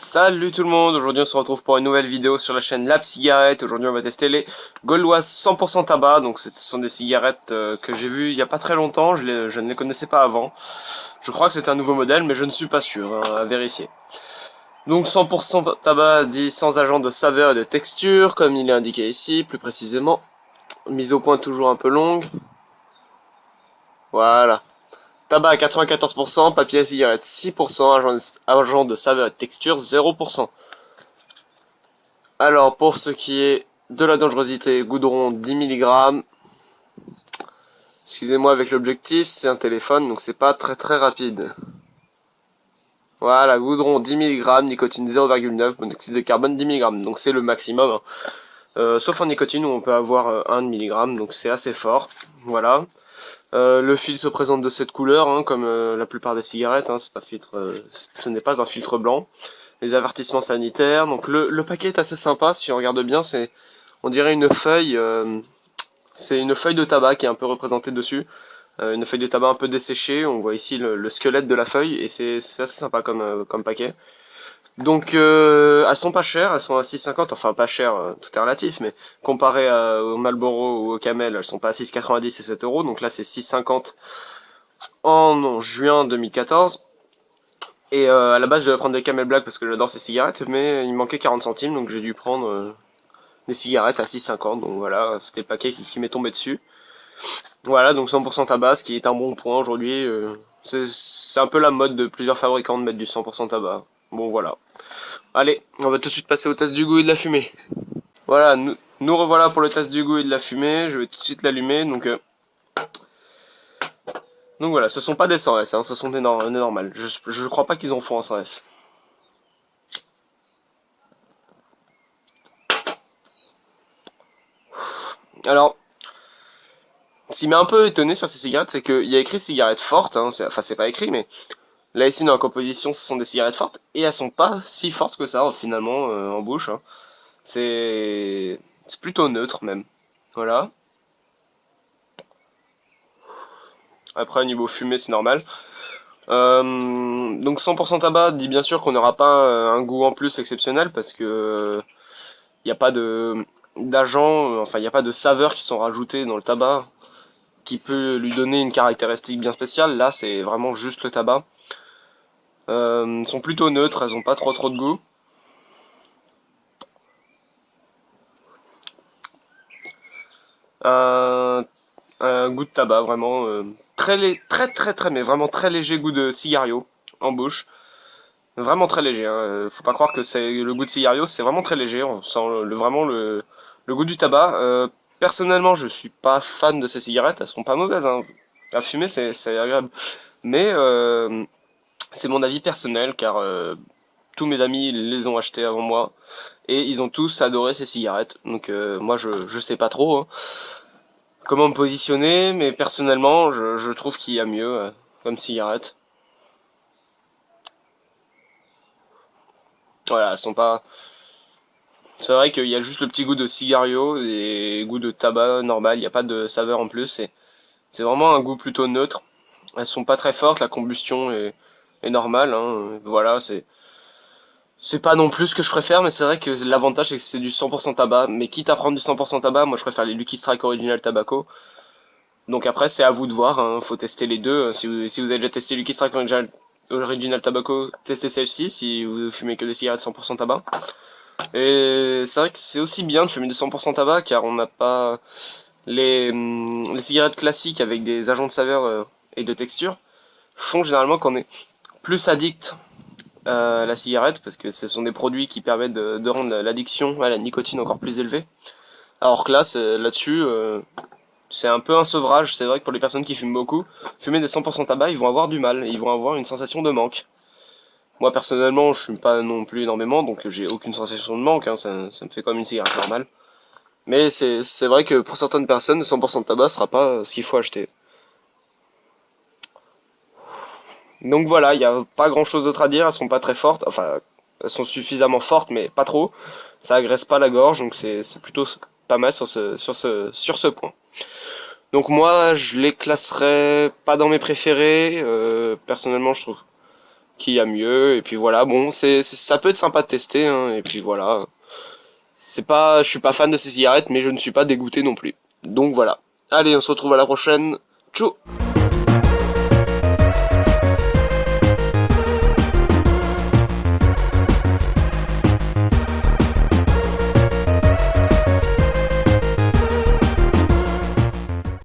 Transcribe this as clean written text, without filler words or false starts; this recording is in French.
Salut tout le monde, aujourd'hui on se retrouve pour une nouvelle vidéo sur la chaîne Lab Cigarette. Aujourd'hui on va tester les Gauloises 100% tabac. Donc ce sont des cigarettes que j'ai vues il y a pas très longtemps, je ne les connaissais pas avant. Je crois que c'est un nouveau modèle mais je ne suis pas sûr, hein, à vérifier. Donc 100% tabac dit sans agent de saveur et de texture, comme il est indiqué ici, plus précisément. Mise au point toujours un peu longue. Voilà. Tabac à 94%, papier à cigarette 6%, agent de saveur et de texture 0%. Alors, pour ce qui est de la dangerosité, goudron 10 mg. Excusez-moi avec l'objectif, c'est un téléphone, donc c'est pas très rapide. Voilà, goudron 10 mg, nicotine 0,9, monoxyde de carbone 10 mg, donc c'est le maximum. Sauf en nicotine où on peut avoir 1 mg, donc c'est assez fort. Voilà. Le fil se présente de cette couleur, hein, comme la plupart des cigarettes, hein, c'est un filtre, ce n'est pas un filtre blanc. Les avertissements sanitaires, donc le paquet est assez sympa, si on regarde bien, on dirait une feuille, c'est une feuille de tabac qui est un peu représentée dessus, une feuille de tabac un peu desséchée, on voit ici le squelette de la feuille, et c'est assez sympa comme paquet. Donc elles sont pas chères, elles sont à 6,50, enfin pas chères, tout est relatif, mais comparé au Marlboro ou au Camel, elles sont pas à 6,90 et 7 euros, donc là c'est 6,50 en juin 2014. Et à la base je devais prendre des Camel Black parce que j'adore ces cigarettes, mais il manquait 40 centimes, donc j'ai dû prendre des cigarettes à 6,50, donc voilà, c'était le paquet qui m'est tombé dessus. Voilà, donc 100% tabac, ce qui est un bon point aujourd'hui. C'est un peu la mode de plusieurs fabricants de mettre du 100% tabac. Bon voilà. Allez, on va tout de suite passer au test du goût et de la fumée. Voilà, nous revoilà pour le test du goût et de la fumée. Je vais tout de suite l'allumer. Donc voilà, ce sont pas des 100S, hein, ce sont des normales. Je crois pas qu'ils en font en 100S. Alors, ce qui m'a un peu étonné sur ces cigarettes, c'est qu'il y a écrit cigarette forte, hein, enfin c'est pas écrit, mais là ici dans la composition ce sont des cigarettes fortes, et elles sont pas si fortes que ça finalement en bouche. Hein. C'est plutôt neutre même. Voilà. Après au niveau fumée c'est normal. Donc 100% tabac dit bien sûr qu'on n'aura pas un goût en plus exceptionnel parce que il n'y a pas d'agents, enfin il n'y a pas de saveurs qui sont rajoutées dans le tabac qui peut lui donner une caractéristique bien spéciale. Là c'est vraiment juste le tabac. Sont plutôt neutres, elles ont pas trop de goût. Un, un goût de tabac vraiment très mais vraiment très léger goût de cigario en bouche. Vraiment très léger, hein. Faut pas croire que c'est le goût de cigario, c'est vraiment très léger. On sent vraiment le goût du tabac. Personnellement, je suis pas fan de ces cigarettes. Elles sont pas mauvaises, hein. À fumer, c'est agréable. Mais c'est mon avis personnel, car tous mes amis les ont achetées avant moi et ils ont tous adoré ces cigarettes. Donc moi, je sais pas trop hein, comment me positionner, mais personnellement, je trouve qu'il y a mieux comme cigarette. Voilà, elles sont pas. C'est vrai qu'il y a juste le petit goût de cigario et goût de tabac normal, il n'y a pas de saveur en plus, c'est vraiment un goût plutôt neutre. Elles sont pas très fortes, la combustion est normale, hein. Voilà, c'est pas non plus ce que je préfère, mais c'est vrai que l'avantage c'est que c'est du 100% tabac, mais quitte à prendre du 100% tabac, moi je préfère les Lucky Strike Original Tobacco. Donc après c'est à vous de voir, hein. Faut tester les deux. Si vous avez déjà testé Lucky Strike Original Tobacco, testez celle-ci si vous fumez que des cigarettes 100% tabac. Et c'est vrai que c'est aussi bien de fumer du 100% tabac car on n'a pas les cigarettes classiques avec des agents de saveur et de texture font généralement qu'on est plus addict à la cigarette parce que ce sont des produits qui permettent de rendre l'addiction à la nicotine encore plus élevée. Alors que là, là-dessus, c'est un peu un sevrage. C'est vrai que pour les personnes qui fument beaucoup, fumer des 100% tabac, ils vont avoir du mal, ils vont avoir une sensation de manque. Moi personnellement, je fume pas non plus énormément, donc j'ai aucune sensation de manque, hein, ça me fait comme une cigarette normale. Mais c'est vrai que pour certaines personnes, 100% de tabac sera pas ce qu'il faut acheter. Donc voilà, il n'y a pas grand chose d'autre à dire, elles sont pas très fortes, enfin, elles sont suffisamment fortes, mais pas trop. Ça agresse pas la gorge, donc c'est plutôt pas mal sur ce point. Donc moi, je les classerais pas dans mes préférés, personnellement je trouve qu'il y a mieux, et puis voilà, bon, ça peut être sympa de tester, hein, et puis voilà. Je suis pas fan de ces cigarettes, mais je ne suis pas dégoûté non plus. Donc voilà. Allez, on se retrouve à la prochaine. Tchou!